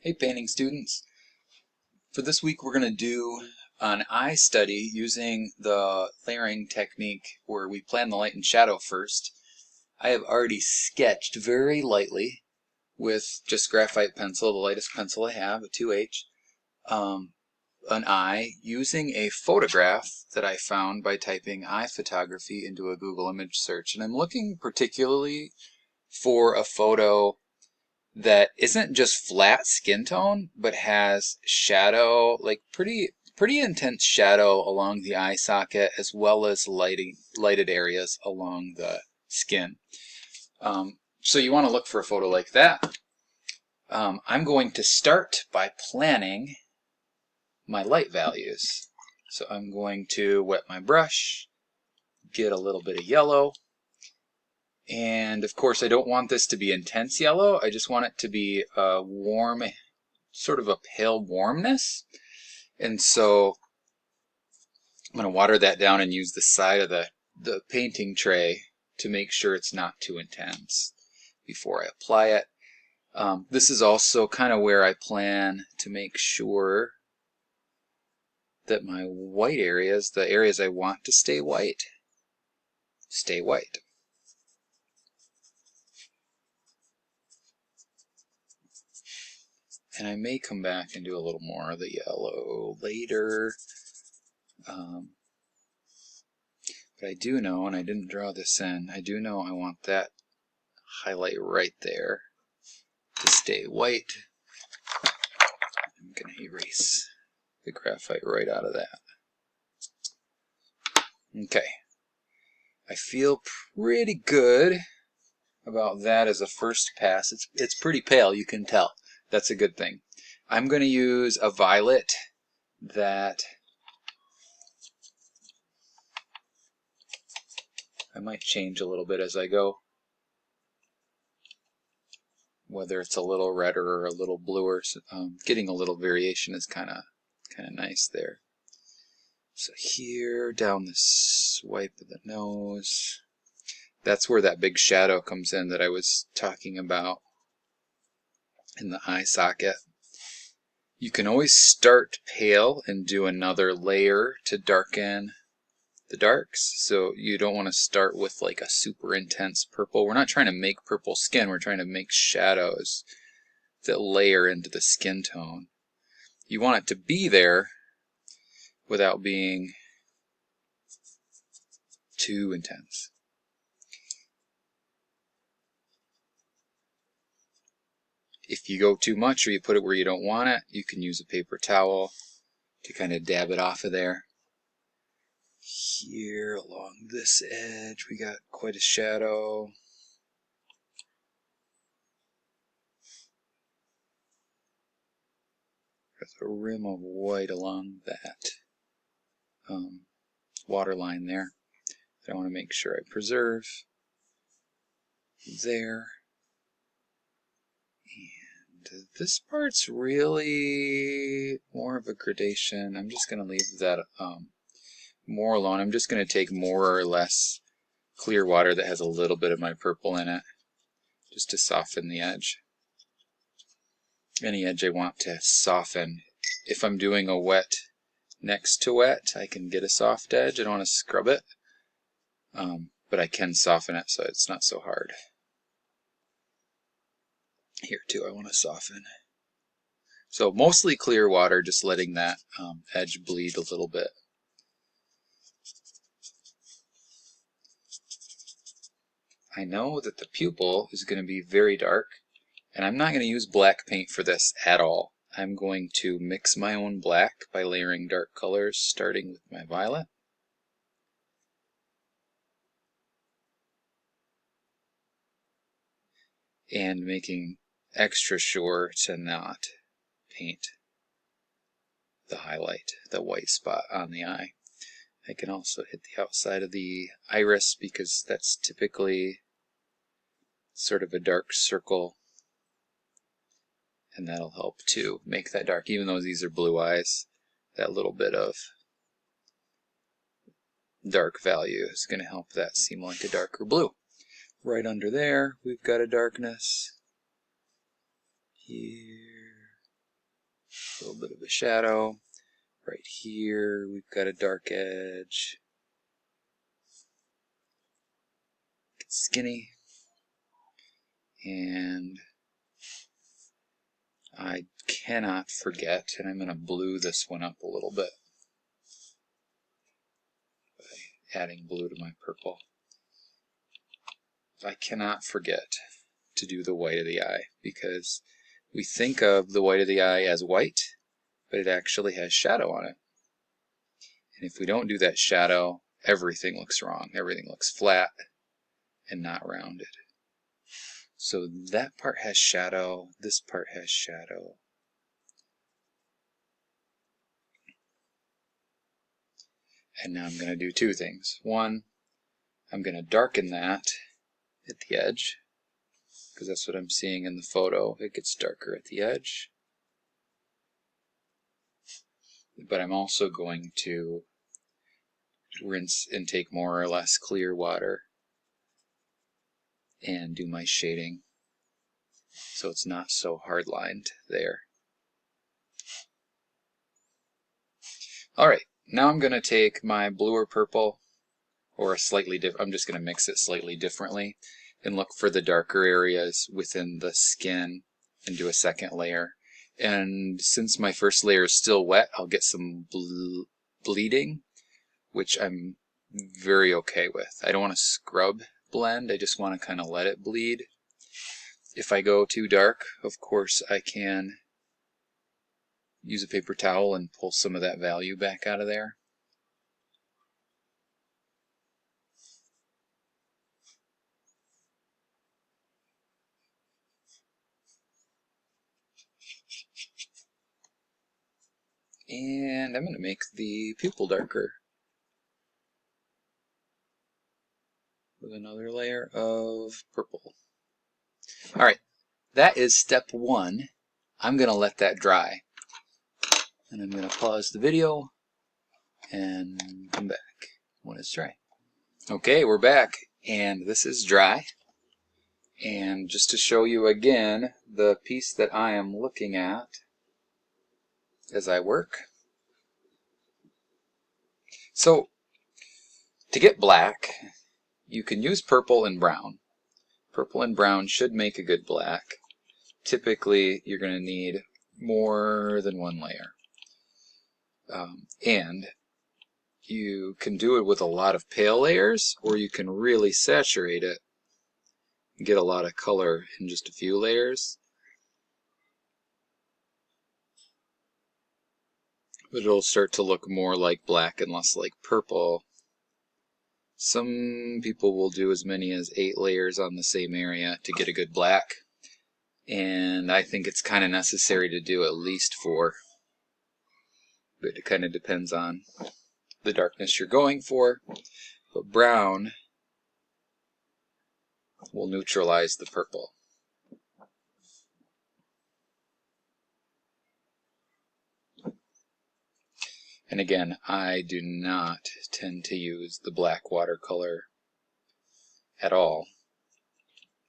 Hey painting students, for this week we're going to do an eye study using the layering technique where we plan the light and shadow first. I have already sketched very lightly with just graphite pencil, the lightest pencil I have, a 2H, an eye using a photograph that I found by typing eye photography into a Google image search. And I'm looking particularly for a photo that isn't just flat skin tone, but has shadow, like pretty intense shadow along the eye socket, as well as lighted areas along the skin. So you want to look for a photo like that. I'm going to start by planning my light values. So I'm going to wet my brush, get a little bit of yellow, and of course I don't want this to be intense yellow. I just want it to be a warm, sort of a pale warmness. And so I'm going to water that down and use the side of the painting tray to make sure it's not too intense before I apply it. This is also kind of where I plan to make sure that my white areas, the areas I want to stay white, stay white. And I may come back and do a little more of the yellow later. But I do know, and I didn't draw this in, I do know I want that highlight right there to stay white. I'm going to erase the graphite right out of that. Okay. I feel pretty good about that as a first pass. It's pretty pale, you can tell. That's a good thing. I'm going to use a violet that I might change a little bit as I go. Whether it's a little redder or a little bluer, getting a little variation is kind of nice there. So here, down the swipe of the nose, that's where that big shadow comes in that I was talking about in the eye socket. You can always start pale and do another layer to darken the darks. So you don't want to start with like a super intense purple. We're not trying to make purple skin, we're trying to make shadows that layer into the skin tone. You want it to be there without being too intense. If you go too much or you put it where you don't want it, you can use a paper towel to kind of dab it off of there. Here along this edge we got quite a shadow. There's a rim of white along that water line there that I want to make sure I preserve. There. And this part's really more of a gradation. I'm just going to leave that more alone. I'm just going to take more or less clear water that has a little bit of my purple in it, just to soften the edge. Any edge I want to soften. If I'm doing a wet next to wet, I can get a soft edge. I don't want to scrub it, but I can soften it so it's not so hard. Here too, I want to soften. So mostly clear water, just letting that edge bleed a little bit. I know that the pupil is going to be very dark, and I'm not going to use black paint for this at all. I'm going to mix my own black by layering dark colors, starting with my violet. And making extra sure to not paint the highlight, the white spot on the eye. I can also hit the outside of the iris because that's typically sort of a dark circle, and that'll help to make that dark. Even though these are blue eyes, that little bit of dark value is going to help that seem like a darker blue. Right under there, we've got a darkness. Here. bit of a shadow. Right here, we've got a dark edge. Get skinny. And I cannot forget, and I'm going to blue this one up a little bit by adding blue to my purple. I cannot forget to do the white of the eye, because we think of the white of the eye as white, but it actually has shadow on it. And if we don't do that shadow, everything looks wrong. Everything looks flat and not rounded. So that part has shadow, this part has shadow. And now I'm going to do two things. One, I'm going to darken that at the edge, because that's what I'm seeing in the photo. It gets darker at the edge. But I'm also going to rinse and take more or less clear water and do my shading so it's not so hard lined there. Alright, now I'm going to take my blue or purple, or a slightly different, I'm just going to mix it slightly differently and look for the darker areas within the skin and do a second layer. And since my first layer is still wet, I'll get some bleeding, which I'm very okay with. I don't want to scrub blend, I just want to kind of let it bleed. If I go too dark, of course I can use a paper towel and pull some of that value back out of there. And I'm going to make the pupil darker with another layer of purple. Alright, that is step one. I'm going to let that dry. And I'm going to pause the video and come back when it's dry. Okay, we're back, and this is dry. And just to show you again the piece that I am looking at as I work. So, to get black, you can use purple and brown. Purple and brown should make a good black. Typically, you're going to need more than one layer. And you can do it with a lot of pale layers, or you can really saturate it and get a lot of color in just a few layers. But it'll start to look more like black and less like purple. Some people will do as many as 8 layers on the same area to get a good black. And I think it's kind of necessary to do at least 4. But it kind of depends on the darkness you're going for. But brown will neutralize the purple. And again, I do not tend to use the black watercolor at all.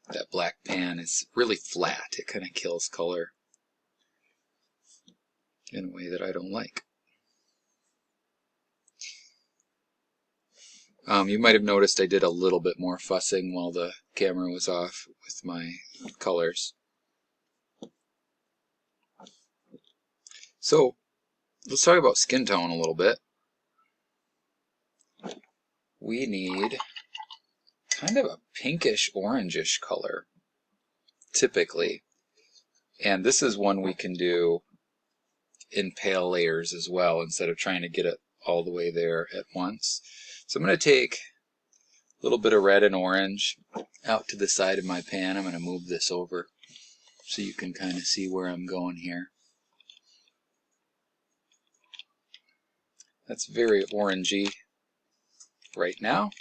That black pan is really flat. It kind of kills color in a way that I don't like. You might have noticed I did a little bit more fussing while the camera was off with my colors. So, let's talk about skin tone a little bit. We need kind of a pinkish orangish color, typically. And this is one we can do in pale layers as well, instead of trying to get it all the way there at once. So I'm going to take a little bit of red and orange out to the side of my pan. I'm going to move this over so you can kind of see where I'm going here. That's very orangey right now.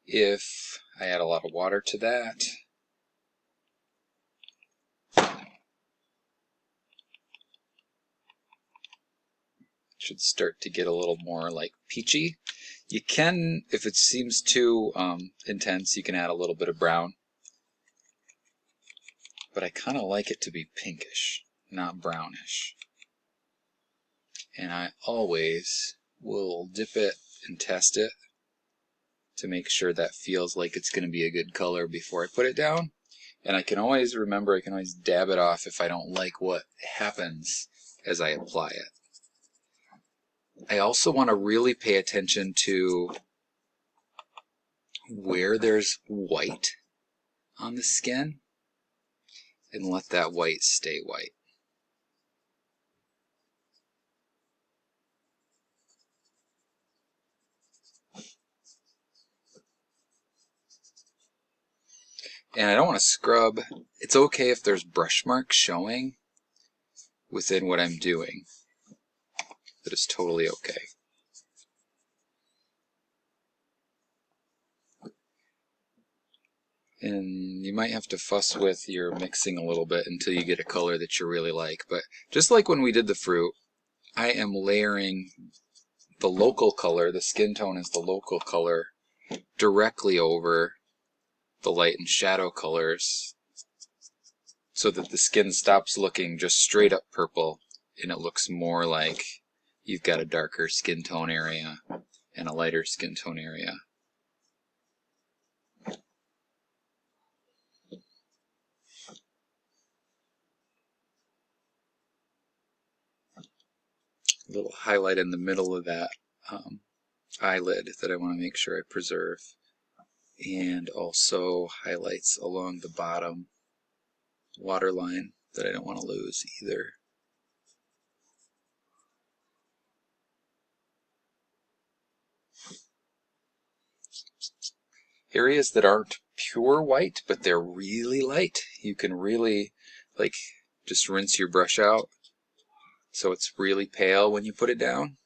If I add a lot of water to that, it should start to get a little more like peachy. You can, if it seems too intense, you can add a little bit of brown. But I kind of like it to be pinkish. not brownish. And I always will dip it and test it to make sure that feels like it's going to be a good color before I put it down. And I can always remember, I can always dab it off if I don't like what happens as I apply it. I also want to really pay attention to where there's white on the skin and let that white stay white. And I don't want to scrub. It's okay if there's brush marks showing within what I'm doing. That is totally okay. And you might have to fuss with your mixing a little bit until you get a color that you really like. But just like when we did the fruit, I am layering the local color, the skin tone is the local color, directly over the light and shadow colors so that the skin stops looking just straight up purple and it looks more like you've got a darker skin tone area and a lighter skin tone area. A little highlight in the middle of that eyelid that I want to make sure I preserve, and also highlights along the bottom waterline that I don't want to lose either. Areas that aren't pure white but they're really light, you can really just rinse your brush out so it's really pale when you put it down.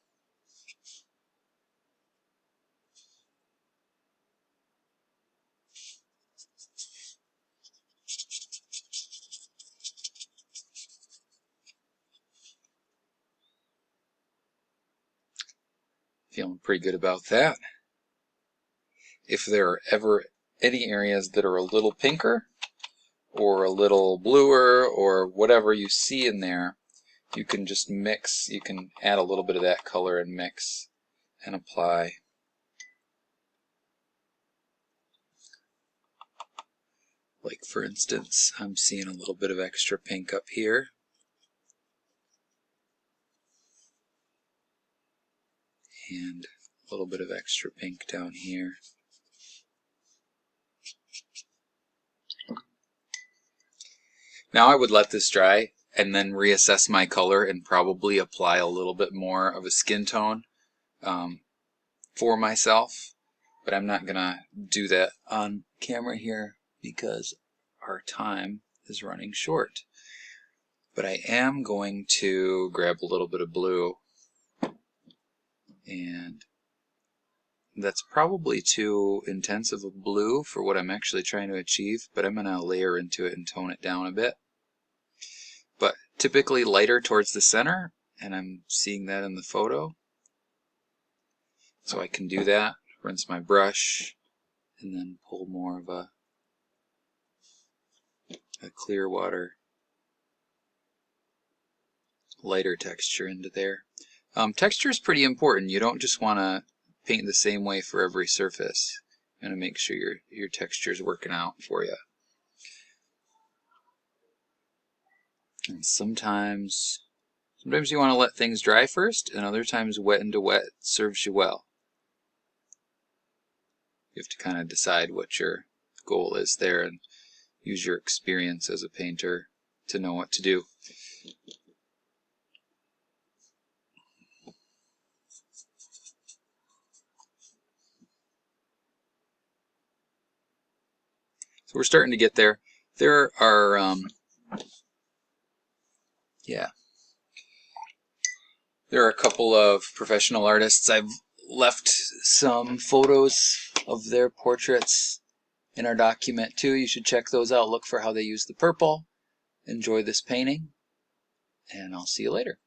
Feeling pretty good about that. If there are ever any areas that are a little pinker or a little bluer or whatever you see in there, you can just mix, you can add a little bit of that color and mix and apply. Like for instance, I'm seeing a little bit of extra pink up here. And a little bit of extra pink down here. Now I would let this dry and then reassess my color and probably apply a little bit more of a skin tone for myself, but I'm not gonna do that on camera here because our time is running short. But I am going to grab a little bit of blue, and that's probably too intense of a blue for what I'm actually trying to achieve, but I'm going to layer into it and tone it down a bit. But typically lighter towards the center, and I'm seeing that in the photo. So I can do that, rinse my brush, and then pull more of a clear water, lighter texture into there. Texture is pretty important. You don't just want to paint the same way for every surface. You want to make sure your texture is working out for you. And sometimes you want to let things dry first, and other times wet into wet serves you well. You have to kind of decide what your goal is there and use your experience as a painter to know what to do. So we're starting to get there. There are there are a couple of professional artists. I've left some photos of their portraits in our document too. You should check those out. Look for how they use the purple. Enjoy this painting, and I'll see you later.